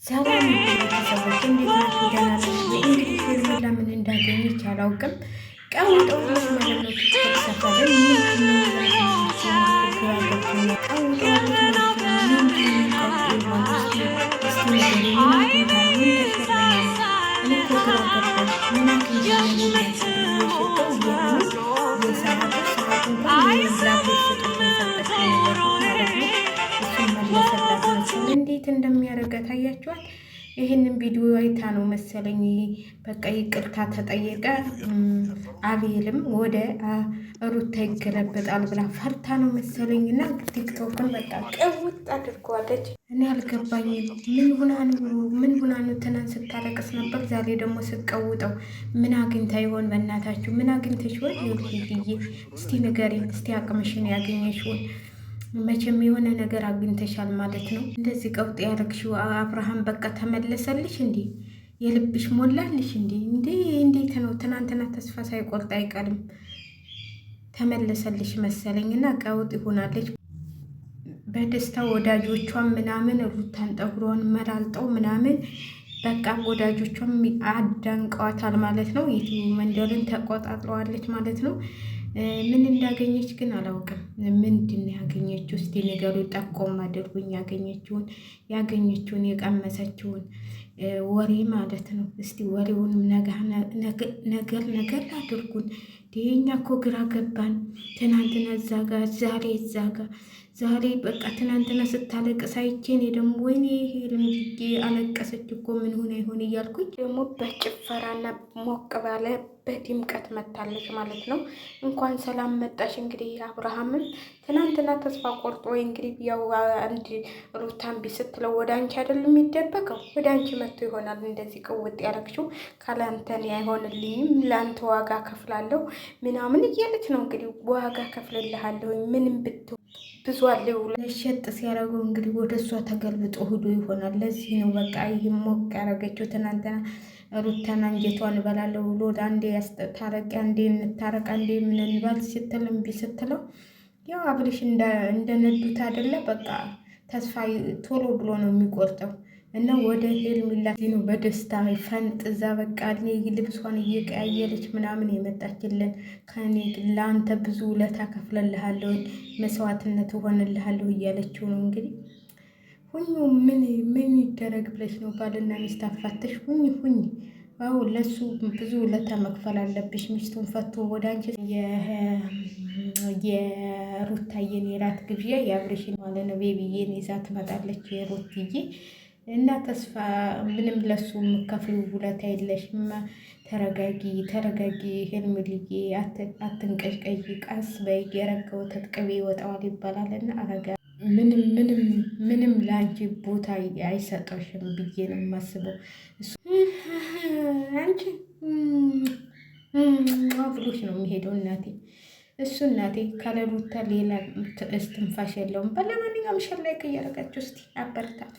ሰላም ቤተሰቦች እንዴት ናችሁ? ደህና ናችሁ? እንግዲህ ሄርሜላ ምን እንዳገኘች አላውቅም። ቀውጠዋለች ማለት ነው። ቲክቶክ ሰፈርን እንዴት እንደሚያደርጋት አያችኋት? ይህንን ቪዲዮ አይታ ነው መሰለኝ በቃ ይቅርታ ተጠየቀ። አቤልም ወደ ሩታ ይገለበጣል ብላ ፈርታ ነው መሰለኝ እና ቲክቶክን በቃ ቀውጥ አድርጓለች። እኔ አልገባኝም። ምን ሁና ነው? ትናንት ስታለቅስ ነበር፣ ዛሬ ደግሞ ስቀውጠው ምን አግኝታ ይሆን? በእናታችሁ ምን አግኝተሽ ይሆን? ይልዬ እስቲ ንገሪኝ፣ እስቲ አቅምሽን ያገኘሽውን መቼም የሆነ ነገር አግኝተሻል ማለት ነው። እንደዚህ ቀውጥ ያረግሽው አብርሃም በቃ ተመለሰልሽ እንዴ? የልብሽ ሞላልሽ እንዴ? እንዴት ነው? ትናንትና ተስፋ ሳይቆርጥ አይቀርም ተመለሰልሽ መሰለኝና ቀውጥ ይሆናለች። በደስታ ወዳጆቿን ምናምን ሩታን ጠጉሯን መላልጠው ምናምን በቃ ወዳጆቿም አዳንቀዋታል ማለት ነው። ዩቲዩብ መንደርን ተቆጣጥረዋለች ማለት ነው። ምን እንዳገኘች ግን አላውቅም። ምንድን ያገኘችው? እስቲ ንገሩ፣ ጠቆም አድርጉኝ። ያገኘችውን የቀመሰችውን ወሬ ማለት ነው። እስቲ ወሬውንም ነገር አድርጉን። እኛ እኮ ግራ ገባን። ትናንትና እዛ ጋ ዛሬ እዛ ጋ ዛሬ በቃ ትናንትና ስታለቅስ አይቼ እኔ ደግሞ ወይኔ ሄርሜላ አለቀሰች እኮ ምን ሆነ ይሆን እያልኩኝ ደግሞ በጭፈራና ሞቅ ባለ በድምቀት መታለች ማለት ነው። እንኳን ሰላም መጣሽ። እንግዲህ አብርሃምም ትናንትና ተስፋ ቆርጦ ወይ እንግዲህ ያው አንድ ሩታን ቢስትለው ወደ አንቺ አይደለም የሚደበቀው፣ ወደ አንቺ መጥቶ ይሆናል እንደዚህ ቅውጥ ያረግሽው። ካላንተን አይሆንልኝም፣ ለአንተ ዋጋ ከፍላለሁ ምናምን እያለች ነው እንግዲህ። ዋጋ ከፍልልሃለሁ ምንም ብትሆን ብዙ አለው ለሸጥ ሲያደርገው እንግዲህ ወደ እሷ ተገልብጦ ሂዶ ይሆናል። ለዚህ ነው በቃ ይህም ሞቅ ያደረገችው። ትናንትና ሩታን አንጀቷን እበላለሁ ብሎ አንዴ ታረቂ፣ አንዴ እንታረቅ፣ አንዴ ምን እንበል ስትል እምቢ ስትለው ያው አብርሽ እንደነዱት አይደለ በቃ ተስፋ ቶሎ ብሎ ነው የሚቆርጠው እና ወደ ሄርሜላ ነው በደስታ ፈንጥዛ በቃ ልብሷን እየቀያየረች ምናምን የመጣችልን። ከኔ ለአንተ ብዙ ውለታ ከፍለልሃለሁ፣ መስዋዕትነት እሆንልሃለሁ እያለችው ነው እንግዲህ። ሁኙ ምን ይደረግ ብለሽ ነው? ባልና ሚስት አፋተሽ ሁኝ። አዎ ለሱ ብዙ ውለታ መክፈል አለብሽ። ሚስቱን ፈቶ ወደ አንቺ የሩታዬን የራት ግብዣ የአብርሽን ማለት ነው ቤቢዬን ይዛ ትመጣለች የሩትዬ እና ተስፋ ምንም ለሱ የምከፍሉ ውለታ የለሽም። ተረጋጊ ሄርሜልዬ፣ አትንቀዥቀዥ፣ ቀስ በይ፣ የረገው ተጥቅቤ ይወጣዋል ይባላል እና አረጋ ምንም ለአንቺ ቦታ አይሰጠሽም ብዬ ነው የማስበው። አንቺ ብሎሽ ነው የሚሄደው እናቴ። እሱ እናቴ ካለ ሩታ ሌላ እስትንፋሽ የለውም። በለማንኛውም ሸር ላይክ እያደረጋችሁ እስቲ አበረታቱ።